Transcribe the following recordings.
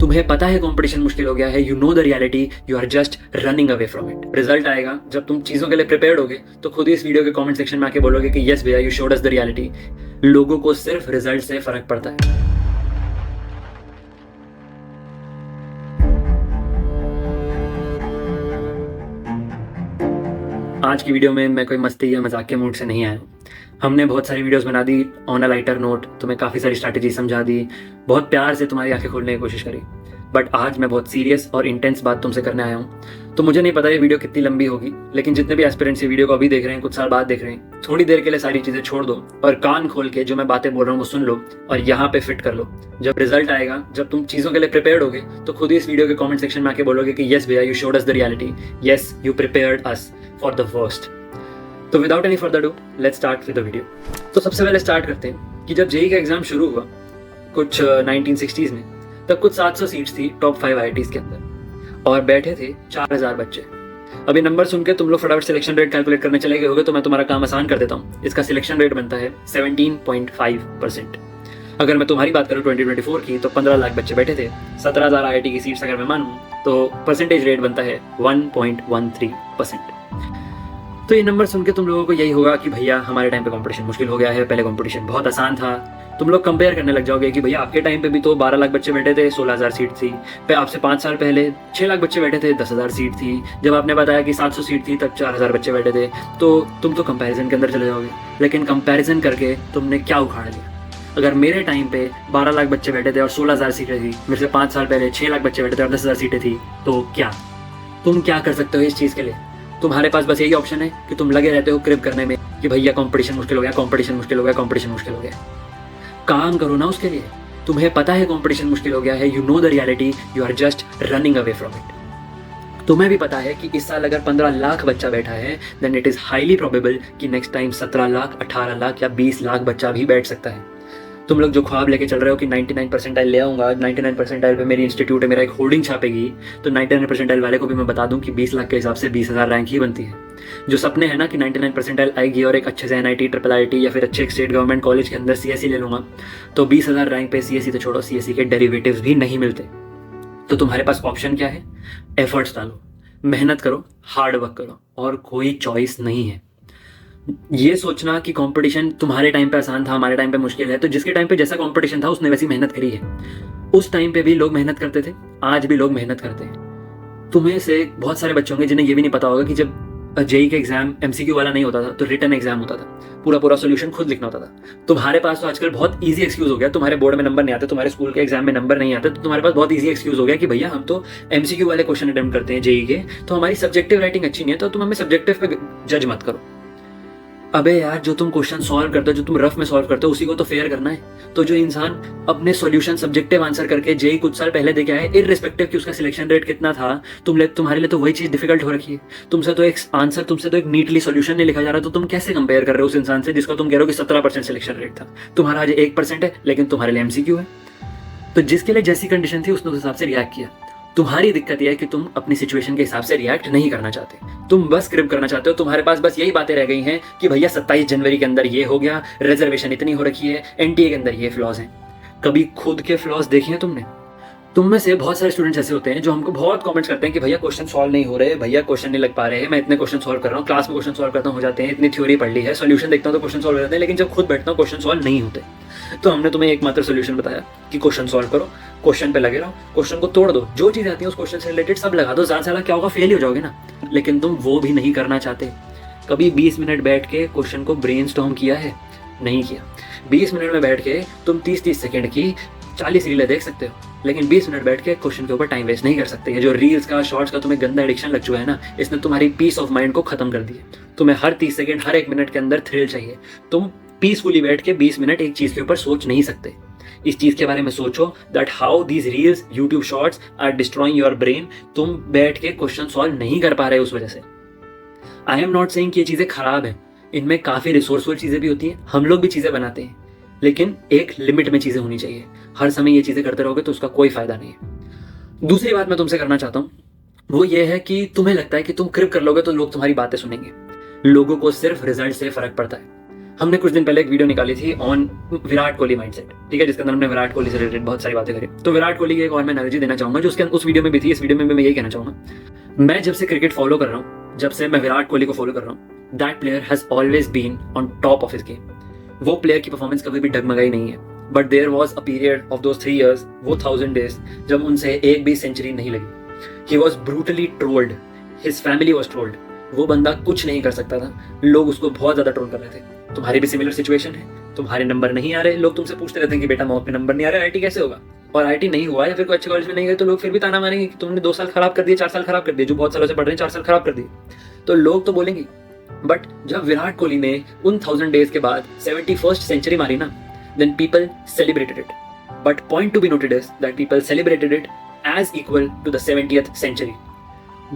तुम्हें पता है कंपटीशन मुश्किल हो गया है, you know the reality, you are just running away from it. Result आएगा जब तुम चीजों के लिए प्रिपेयर्ड होगे तो खुद ही इस वीडियो के कमेंट सेक्शन में आके बोलोगे कि यस भैया, you showed us the reality. लोगों को सिर्फ रिजल्ट से फर्क पड़ता है। आज की वीडियो में मैं कोई मस्ती या मजाक के मूड से नहीं आया हूँ। हमने बहुत सारी वीडियोस बना दी ऑन अ लाइटर नोट, तुम्हें काफ़ी सारी स्ट्रैटेजी समझा दी, बहुत प्यार से तुम्हारी आंखें खोलने की कोशिश करी। बट आज मैं बहुत सीरियस और इंटेंस बात तुमसे करने आया हूँ। तो मुझे नहीं पता ये वीडियो कितनी लंबी होगी, लेकिन जितने भी एस्पिरेंट्स ये वीडियो को अभी देख रहे हैं, कुछ साल बाद देख रहे हैं, थोड़ी देर के लिए सारी चीज़ें छोड़ दो और कान खोल के जो मैं बातें बोल रहा हूँ वो सुन लो और यहाँ पे फिट कर लो। जब रिजल्ट आएगा, जब तुम चीज़ों के लिए प्रिपेयर्ड होगे तो खुद ही इस वीडियो के कॉमेंट सेक्शन में आके बोलोगे कि यस भैया, you showed us the reality, yes you prepared us for the worst. तो without any further do let's start with the video. तो सबसे पहले स्टार्ट करते हैं कि जब जेईई का एग्जाम शुरू हुआ कुछ 1960s में, तब कुछ 700 सीट्स थी टॉप 5 IITs के अंदर और बैठे थे 4000 बच्चे। अभी नंबर सुन के तुम लोग फटाफट सिलेक्शन रेट कैलकुलेट करने चले गए होगे, तो मैं तुम्हारा काम आसान कर देता हूँ। इसका सिलेक्शन रेट बनता है 17.5%। अगर मैं तुम्हारी बात करूँ 2024 की, तो 15 लाख बच्चे बैठे थे। 17,000 IIT की सीट्स अगर मैं मानूँ तो परसेंटेज रेट बनता है 1.13%। तो ये नंबर सुन के तुम लोगों को यही होगा कि भैया हमारे टाइम पे कंपटीशन मुश्किल हो गया है, पहले कंपटीशन बहुत आसान था। तुम लोग कंपेयर करने लग जाओगे कि भैया आपके टाइम पे भी तो 12 लाख बच्चे बैठे थे, 16,000 सीट थी। पे आपसे 5 साल पहले 6 लाख बच्चे बैठे थे, 10,000 सीट थी। जब आपने बताया कि 700 सीट थी तब 4,000 बच्चे बैठे थे। तो तुम तो कंपैरिजन के अंदर चले जाओगे, लेकिन कंपैरिजन करके तुमने क्या उखाड़ लिया? अगर मेरे टाइम पे 12 लाख बच्चे बैठे थे और 16,000 सीटें थी, मेरे से 5 साल पहले 6 लाख बच्चे बैठे थे और 10,000 सीटें थी, तो क्या तुम क्या कर सकते हो इस चीज़ के लिए? तुम्हारे पास बस यही ऑप्शन है कि तुम लगे रहते हो क्रिप करने में कि भैया कंपटीशन मुश्किल हो गया, कंपटीशन मुश्किल हो गया, कंपटीशन मुश्किल हो गया। काम करो ना उसके लिए। तुम्हें पता है कंपटीशन मुश्किल हो गया है, you know the reality, you are just running away from it. तुम्हें भी पता है कि इस साल अगर 15 लाख बच्चा बैठा है, then it is highly probable कि नेक्स्ट टाइम 17 लाख, 18 लाख या 20 लाख बच्चा भी बैठ सकता है। तुम लोग जो ख्वाब लेके चल रहे हो कि 99 परसेंटाइल ले आऊंगा, 99 परसेंटाइल पे मेरी इंस्टीट्यूट है, मेरा एक होल्डिंग छापेगी, तो 99 परसेंटाइल वाले को भी मैं बता दूं कि 20 लाख के हिसाब से 20,000 रैंक ही बनती है। जो सपने हैं ना कि 99 परसेंटाइल आएगी और एक अच्छे से NIT, IIT या फिर अच्छे स्टेट गवर्नमेंट कॉलेज के अंदर CSE ले लूंगा, तो 20,000 रैंक पे CSE तो छोड़ो, CSE के डेरिवेटिव्स भी नहीं मिलते। तो तुम्हारे पास ऑप्शन क्या है? एफर्ट्स डालो, मेहनत करो, हार्ड वर्क करो, और कोई चॉइस नहीं है। ये सोचना कि कंपटीशन तुम्हारे टाइम पे आसान था, हमारे टाइम पे मुश्किल है, तो जिसके टाइम पे जैसा कंपटीशन था उसने वैसी मेहनत करी है। उस टाइम पे भी लोग मेहनत करते थे, आज भी लोग मेहनत करते हैं। तुम्हें से बहुत सारे बच्चे होंगे जिन्हें ये भी नहीं पता होगा कि जब जेईई का एग्जाम MCQ वाला नहीं होता था तो रिटन एग्जाम होता था, पूरा पूरा सोल्यूशन खुद लिखना होता था। तुम्हारे पास तो आजकल बहुत इजी एक्सक्यूज हो गया, तुम्हारे बोर्ड में नंबर नहीं आते, तुम्हारे स्कूल के एग्जाम में नंबर नहीं आते, तो तुम्हारे पास बहुत इजी एक्सक्यूज हो गया कि भैया हम तो MCQ वाले क्वेश्चन अटेम्प्ट करते हैं जेईई के, तो हमारी सब्जेक्टिव राइटिंग अच्छी नहीं है, तो तुम हमें सब्जेक्टिव पे जज मत करो। अबे यार, जो तुम क्वेश्चन सॉल्व करते हो, जो तुम रफ में सॉल्व करते हो, उसी को तो फेयर करना है। तो जो इंसान अपने सॉल्यूशन सब्जेक्टिव आंसर करके जेईई कुछ साल पहले देके आए, इररिस्पेक्टिव कि उसका सिलेक्शन रेट कितना था, तुम्हारे लिए तो वही चीज डिफिकल्ट हो रखी है। तुमसे तो एक नीटली सॉल्यूशन नहीं लिखा जा रहा, तो तुम कैसे कंपेयर कर रहे हो उस इंसान से जिसको तुम कह रहे हो कि 17% सिलेक्शन रेट था? तुम्हारा आज 1% है, लेकिन तुम्हारे लिए MCQ है। तो जिसके लिए जैसी कंडीशन थी उसने उस हिसाब से रिएक्ट किया। तुम्हारी दिक्कत यह है कि तुम अपनी सिचुएशन के हिसाब से रिएक्ट नहीं करना चाहते, तुम बस स्क्रिप्ट करना चाहते हो। तुम्हारे पास बस यही बातें रह गई हैं कि भैया 27 जनवरी के अंदर ये हो गया, रिजर्वेशन इतनी हो रखी है, NTA के अंदर ये फ्लॉज हैं। कभी खुद के फ्लॉज देखे हैं तुमने? तुम में से बहुत सारे स्टूडेंट्स ऐसे होते हैं जो हमको बहुत कमेंट्स करते हैं कि भैया क्वेश्चन सॉल्व नहीं हो रहे, भैया क्वेश्चन नहीं लग पा रहे हैं, मैं इतने क्वेश्चन सॉल्व कर रहा हूँ, क्लास में क्वेश्चन सॉल्व करता हूँ हो जाते हैं, इतनी थ्योरी पढ़ ली है, सॉल्यूशन देखता हूँ तो क्वेश्चन सॉल्व हो जाते हैं, लेकिन जब खुद बैठता हूँ क्वेश्चन सॉल्व नहीं होते। तो हमने तुम्हें एकमात्र सोल्यूशन बताया कि क्वेश्चन सॉल्व करो, क्वेश्चन पे लगे रहो, क्वेश्चन को तोड़ दो, जो चीज़ आती है उस क्वेश्चन से रिलेटेड सब लगा दो, ज़्यादा से ज़्यादा क्या होगा, फेल ही हो जाओगे ना। लेकिन तुम वो भी नहीं करना चाहते। कभी 20 मिनट बैठ के क्वेश्चन को ब्रेनस्टॉर्म किया है? नहीं किया। 20 मिनट में बैठ के तुम 30-30 सेकेंड की 40 रीलें देख सकते हो, लेकिन 20 मिनट बैठ के क्वेश्चन के ऊपर टाइम वेस्ट नहीं कर सकते। ये जो रील्स का, शॉर्ट्स का तुम्हें गंदा एडिक्शन लग चुका है ना, इसने तुम्हारी पीस ऑफ माइंड को खत्म कर दिया। तुम्हें हर 30 सेकेंड, हर 1 मिनट के अंदर थ्रिल चाहिए। तुम पीसफुली बैठ के 20 मिनट एक चीज के ऊपर सोच नहीं सकते। इस चीज के बारे में सोचो that how these reels, YouTube shorts are destroying your brain. तुम बैठ के क्वेश्चन सॉल्व नहीं कर पा रहे उस वजह से। आई एम नॉट सेइंग कि ये चीजें खराब हैं, इनमें काफी रिसोर्सफुल चीजें भी होती हैं, हम लोग भी चीजें बनाते हैं, लेकिन एक लिमिट में चीजें होनी चाहिए। हर समय ये चीजें करते रहोगे तो उसका कोई फायदा नहीं है। दूसरी बात मैं तुमसे करना चाहता हूँ वो ये है कि तुम्हें लगता है कि तुम क्रिप कर लोगे तो लोग तुम्हारी बातें सुनेंगे। लोगों को सिर्फ रिजल्ट से फर्क पड़ता है। हमने कुछ दिन पहले एक वीडियो निकाली थी ऑन विराट कोहली माइंडसेट, ठीक है, जिसके अंदर हमने विराट कोहली से रिलेटेड बहुत सारी बातें करी। तो विराट कोहली की एक और मैं एनालॉजी देना चाहूंगा जो उसके उस वीडियो में भी थी, इस वीडियो में भी मैं यही कहना चाहूंगा। मैं जब से क्रिकेट फॉलो कर रहा हूँ, जब से मैं विराट कोहली को फॉलो कर रहा हूँ, that player has always been on top of his game. वो प्लेयर की परफॉर्मेंस कभी भी डगमगाई नहीं है। But there was a period of those 3 years, वो 1000 days, जब उनसे एक भी सेंचुरी नहीं लगी। He was brutally trolled, his family was trolled. वो बंदा कुछ नहीं कर सकता था, लोग उसको बहुत ज्यादा ट्रोल कर रहे थे। तुम्हारी भी सिमिलर सिचुएशन है, तुम्हारे नंबर नहीं आ रहे, लोग तुमसे पूछते रहते हैं कि बेटा मौत में नंबर नहीं आ रहा, आईटी कैसे होगा? और आईटी नहीं हुआ या फिर कोई अच्छे कॉलेज में नहीं गए तो लोग फिर भी ताना मारेंगे कि तुमने 2 साल खराब कर दिए, 4 साल खराब कर दिए। जो बहुत सालों से पढ़ रहे हैं 4 साल खराब कर दिए, तो लोग तो बोलेंगे। बट जब विराट कोहली ने उन 1000 days के बाद 71st सेंचुरी मारी ना, then people celebrated it. But point to be noted is that people celebrated it as equal to the 70th century.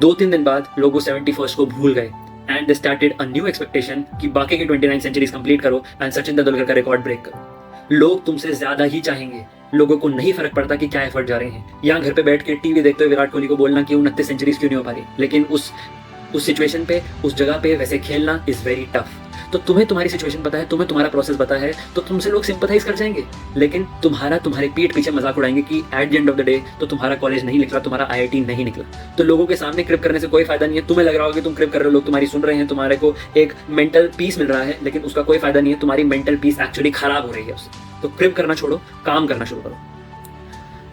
2-3 दिन बाद लोग वो 71st को भूल गए and they started a new expectation कि बाकी के 29 सेंचुरीज कंप्लीट करो and सचिन तेंदुलकर का रिकॉर्ड ब्रेक करो। लोग तुमसे ज्यादा ही चाहेंगे, लोगों को नहीं फर्क पड़ता कि क्या एफर्ट जा रहे हैं। यहाँ घर पे बैठ के टीवी देखते हुए विराट कोहली को बोलना कि 29 सेंचुरीज क्यों नहीं हो पा रही, लेकिन उस सिचुएशन पे, उस जगह पे वैसे खेलना इज वेरी टफ। तो तुम्हें तुम्हारी सिचुएशन पता है, तुम्हें तुम्हारा प्रोसेस पता है, तो तुमसे लोग सिंपथाइज कर जाएंगे, लेकिन तुम्हारी पीठ पीछे मजाक उड़ाएंगे कि at the end of the day तो तुम्हारा कॉलेज नहीं निकला, तुम्हारा आईआईटी नहीं निकला। तो लोगों के सामने क्रिप करने से कोई फायदा नहीं है। तुम्हें लग रहा होगा कि तुम क्रिप कर रहे हो, लोग तुम्हारी सुन रहे हैं, तुम्हारे को एक मेंटल पीस मिल रहा है, लेकिन उसका कोई फायदा नहीं है। तुम्हारी मेंटल पीस एक्चुअली खराब हो रही है उससे। तो क्रिप करना छोड़ो, काम करना शुरू करो।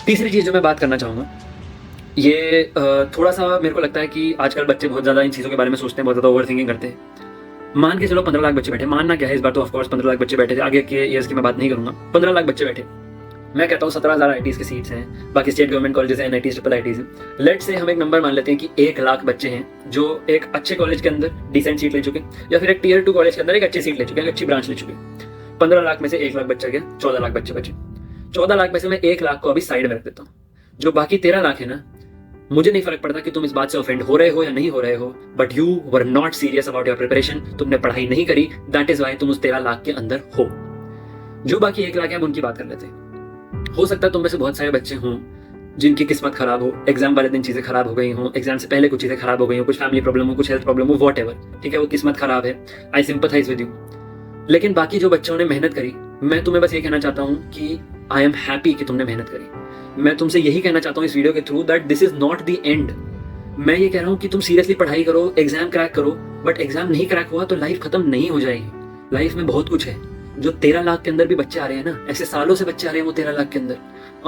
तीसरी चीज जो मैं बात करना चाहूंगा, ये थोड़ा सा मेरे को लगता है कि आजकल बच्चे बहुत ज़्यादा इन चीज़ों के बारे में सोचते हैं, बहुत ज़्यादा ओवर थिंकिंग करते हैं। मान के चलो 15 लाख बच्चे बैठे, मानना क्या है, इस बार तो ऑफकोर्स 15 लाख बच्चे बैठे थे, आगे के ईयर्स की मैं बात नहीं करूंगा। 15 लाख बच्चे बैठे, मैं कहता हूँ 17,000 आईटीज की सीट्स हैं, बाकी स्टेट गवर्नमेंट कॉलेजेस हैं, एनआईटीज, ट्रिपल आईटीज हैं। लेट से हम एक नंबर मान लेते हैं कि 1 लाख बच्चे हैं जो एक अच्छे कॉलेज के अंदर डिसेंट सीट ले चुके, या फिर एक टियर 2 कॉलेज के अंदर एक अच्छी सीट ले चुके, एक अच्छी ब्रांच ले चुके। 15 लाख में से 1 लाख बच्चा गया, 14 लाख बच्चे बचे। 14 लाख में से मैं 1 लाख को अभी साइड में रख देता हूँ। जो बाकी 13 लाख है ना, मुझे नहीं फर्क पड़ता कि तुम इस बात से ऑफेंड हो रहे हो या नहीं हो रहे हो, but you were not serious about your preparation. तुमने पढ़ाई नहीं करी, दैट इज वाई तुम उस 13 लाख के अंदर हो। जो बाकी 1 लाख है, हम उनकी बात कर लेते हैं। हो सकता है तुम में से बहुत सारे बच्चे हों जिनकी किस्मत खराब हो, एग्जाम वाले दिन चीजें खराब हो गई हो, एग्जाम से पहले कुछ चीजें खराब हो गई हो, कुछ फैमिली प्रॉब्लम हो, कुछ हेल्थ प्रॉब्लम हो, वॉट एवर, ठीक है, वो किस्मत खराब है, आई सिंपथाइज विद यू। लेकिन बाकी जो बच्चों ने मेहनत करी, मैं तुम्हें बस ये कहना चाहता हूँ कि आई एम हैप्पी कि तुमने मेहनत करी। मैं तुमसे यही कहना चाहता हूँ इस वीडियो के through that this is not the end. मैं ये कह रहा हूँ कि तुम सीरियसली पढ़ाई करो, एग्जाम क्रैक करो, बट एग्जाम नहीं क्रैक हुआ तो लाइफ खत्म नहीं हो जाएगी। लाइफ में बहुत कुछ है। जो 13 लाख के अंदर भी बच्चे आ रहे हैं ना, ऐसे सालों से बच्चे आ रहे हैं वो 13 लाख के अंदर,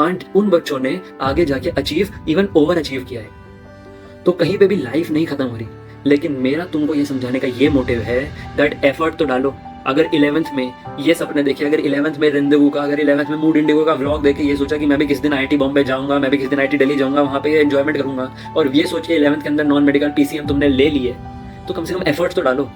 एंड उन बच्चों ने आगे जाके अचीव, इवन ओवर अचीव किया है। तो कहीं पे भी लाइफ नहीं खत्म हो रही। लेकिन मेरा तुमको ये समझाने का ये मोटिव है दैट एफर्ट तो डालो। अगर 11th में ये सपने देखे, अगर 11th में रेंडेवू का, अगर 11th में मूड इंडिगो का व्लॉग देखे, ये सोचा कि मैं भी किस दिन आईआईटी बॉम्बे जाऊंगा, मैं भी किस दिन आईआईटी दिल्ली जाऊंगा, वहाँ पे एंजॉयमेंट करूंगा, और ये सोच के 11th के अंदर नॉन मेडिकल पीसीएम तुमने ले लिए, तो कम से कम एफर्ट्स तो डालो।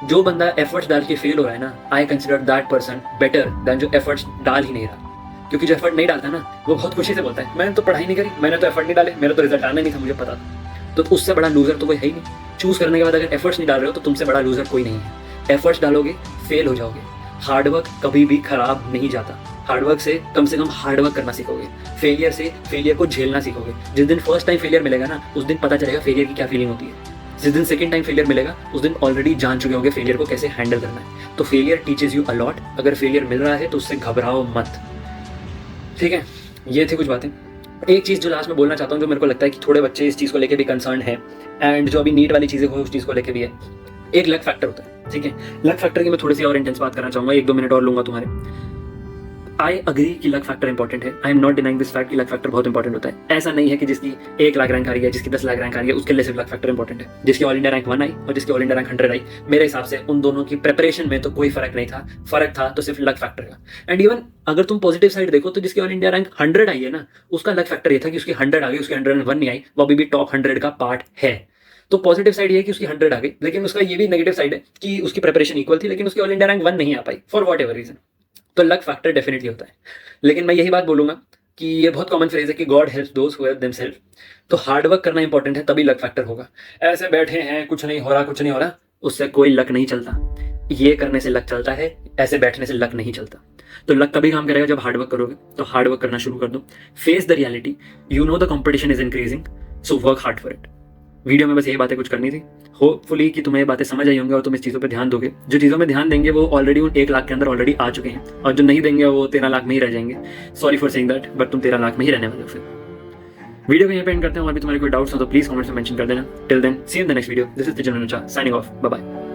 जो बंदा एफर्ट्स डाल के फेल हो रहा है ना, I consider that person better than जो एफर्ट्स डाल ही नहीं रहा। क्योंकि जो एफर्ट नहीं डालता ना, वो बहुत खुशी से बोलता है मैंने तो पढ़ाई नहीं करी, मैंने तो एफर्ट नहीं डाले, मेरा तो रिजल्ट आना नहीं था, मुझे पता था। तो उससे बड़ा लूजर तो कोई है ही नहीं। चूज करने के बाद अगर एफर्ट्स नहीं डाल रहे हो तो तुमसे बड़ा लूजर कोई नहीं है। एफर्ट्स डालोगे, फेल हो जाओगे। हार्डवर्क कभी भी खराब नहीं जाता। हार्डवर्क से कम हार्डवर्क करना सीखोगे। फेलियर से फेलियर को झेलना सीखोगे। जिस दिन फर्स्ट टाइम फेलियर मिलेगा ना, उस दिन पता चलेगा फेलियर की क्या फीलिंग होती है। जिस दिन सेकंड टाइम फेलियर मिलेगा, उस दिन ऑलरेडी जान चुके होंगे फेलियर को कैसे हैंडल करना है। तो फेलियर टीचेस यू अलॉट। अगर फेलियर मिल रहा है तो उससे घबराओ मत, ठीक है। ये थी कुछ बातें। एक चीज जो लास्ट में बोलना चाहता हूँ, जो मेरे को लगता है कि थोड़े बच्चे इस चीज को लेके भी कंसर्न है, एंड जो अभी नीट वाली चीजें हुई उस चीज को लेके भी है, एक लक फैक्टर होता है, ठीक है। लक फैक्टर की मैं थोड़ी सी और इंटेंस बात करना चाहूंगा, 1-2 मिनट और लूंगा तुम्हारे। आई अग्री कि लक फैक्टर इंपॉर्टेंट है। I am not denying this fact कि लक फैक्टर बहुत इंपॉर्टेंट होता है। ऐसा नहीं है कि जिसकी 1 लाख रैंक आ रही है, जिसकी 10 लाख रैंक आ रही है, उसके लिए सिर्फ लक फैक्टर इंपॉर्टेंट है। जिसकी ऑल इंडिया रैंक 1 आई और जिसकी ऑल इंडिया रैंक 100 आई, मेरे हिसाब से उन दोनों की प्रिपरेशन में तो कोई फर्क नहीं था। फर्क था तो सिर्फ लक फैक्टर का। एंड इवन अगर तुम पॉजिटिव साइड देखो तो जिसकी ऑल इंडिया रैंक 100 आई है ना, उसका लक फैक्टर ये था कि उसकी 100 आ गई, उसकी 101 नहीं आई, वो अभी भी टॉप 100 का पार्ट है। तो पॉजिटिव साइड ये है कि उसकी 100 आ गई, लेकिन उसका ये भी नेगेटिव साइड है कि उसकी प्रिपरेशन इक्वल थी, लेकिन उसकी ऑल इंडिया रैंक 1 नहीं आ पाई फॉर वॉट एवर रीजन। तो लक फैक्टर डेफिनेटली होता है। लेकिन मैं यही बात बोलूंगा कि ये बहुत कॉमन फ्रेज है कि god helps those who help themselves. तो हार्डवर्क करना इंपॉर्टेंट है, तभी लक फैक्टर होगा। ऐसे बैठे हैं, कुछ नहीं हो रहा, कुछ नहीं हो रहा, उससे कोई लक नहीं चलता। ये करने से लक चलता है, ऐसे बैठने से लक नहीं चलता। तो लक तभी काम करेगा जब हार्डवर्क करोगे। तो हार्डवर्क करना शुरू कर दो। Face the reality. You know the competition is increasing, so work hard for it. Video में बस यही बातें कुछ करनी थी। होपफुली कि तुम्हें ये बातें समझ आई होंगी और तुम इस चीज़ों पे ध्यान दोगे। जो चीज़ों में ध्यान देंगे वो ऑलरेडी उन 1 लाख के अंदर ऑलरेडी आ चुके हैं, और जो नहीं देंगे वो 13 लाख में ही रह जाएंगे। Sorry for saying that, but तुम 13 लाख में ही रहने वाले हो। फिर वीडियो को यहाँ पे एंड करते हैं। और भी तुम्हारे कोई डाउट्स हो तो प्लीज़ कमेंट्स में मेंशन कर देना। Till then see you in the next video. This is the general signing off. Bye bye.